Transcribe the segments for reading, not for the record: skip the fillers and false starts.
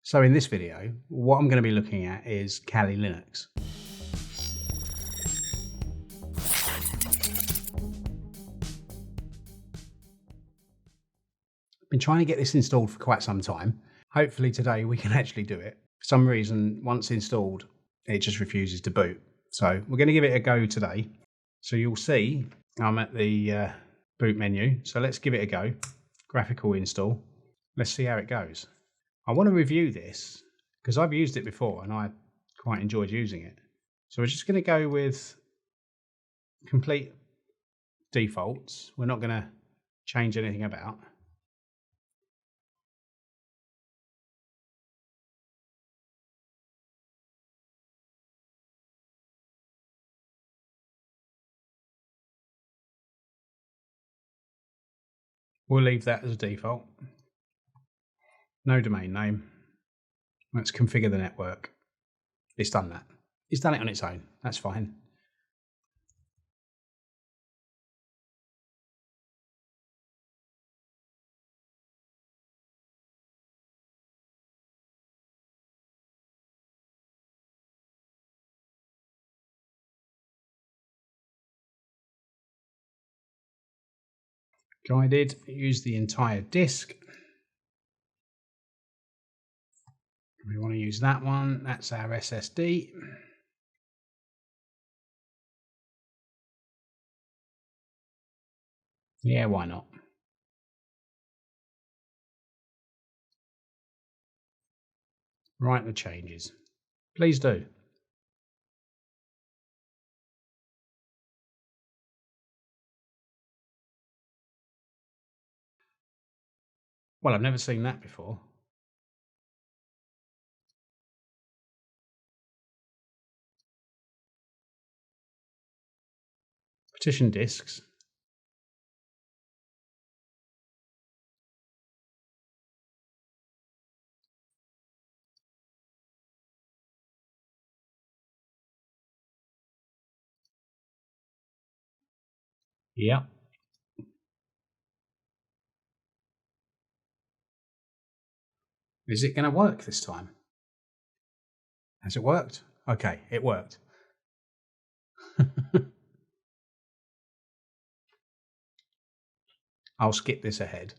So in this video, what I'm going to be looking at is Kali Linux. I've been trying to get this installed for quite some time. Hopefully today we can actually do it. For some reason, once installed, it just refuses to boot. So we're going to give it a go today. So you'll see I'm at the boot menu. So let's give it a go. Graphical install. Let's see how it goes. I want to review this because I've used it before and I quite enjoyed using it. So we're just going to go with complete defaults. We're not going to change anything about. We'll leave that as a default. No domain name. Let's configure the network. It's done that. It's done it on its own. That's fine. Guided, use the entire disk. We want to use that one. That's our SSD. Yeah, why not? Write the changes. Please do. Well, I've never seen that before. Partition disks. Yep. Is it going to work this time? Has it worked? Okay, it worked. I'll skip this ahead.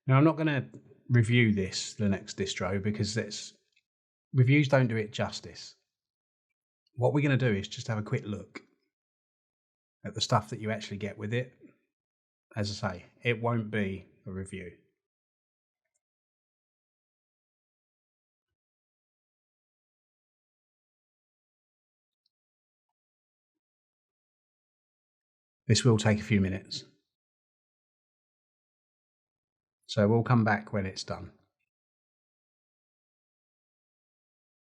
Now, I'm not going to review this, the next distro, because reviews don't do it justice. What we're going to do is just have a quick look at the stuff that you actually get with it. As I say, it won't be a review. This will take a few minutes. So we'll come back when it's done.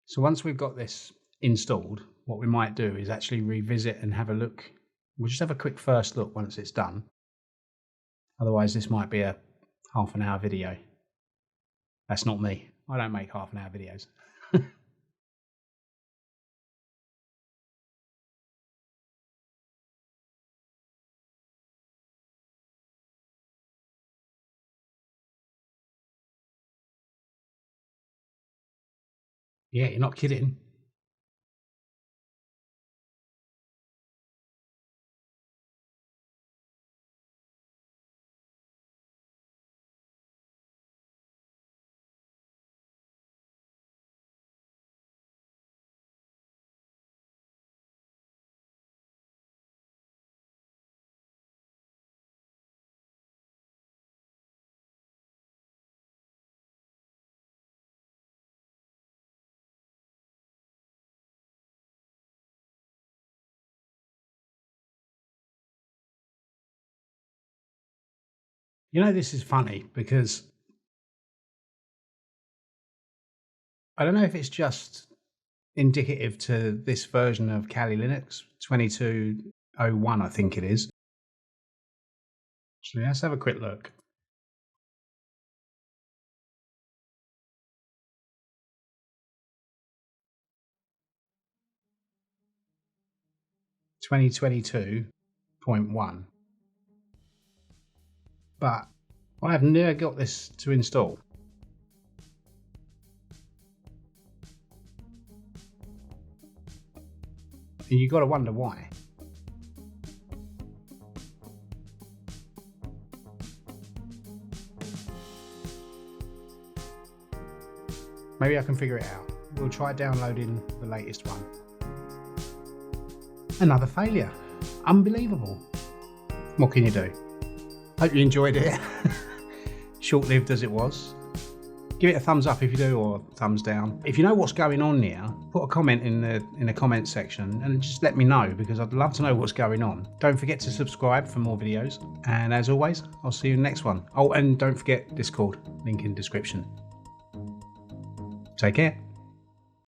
So once we've got this installed, what we might do is actually revisit and have a look. We'll just have a quick first look once it's done. Otherwise, this might be a half-an-hour video. That's not me. I don't make half-an-hour videos. Yeah, you're not kidding. You know, this is funny because I don't know if it's just indicative to this version of Kali Linux 22.01, I think it is. So let's have a quick look. (2022.1). But I have never got this to install. And you've got to wonder why. Maybe I can figure it out. We'll try downloading the latest one. Another failure. Unbelievable. What can you do? Hope you enjoyed it. Short-lived as it was. Give it a thumbs up if you do, or thumbs down. If you know what's going on here, put a comment in the comment section and just let me know, because I'd love to know what's going on. Don't forget to subscribe for more videos. And as always, I'll see you in the next one. Oh, and don't forget Discord, link in description. Take care.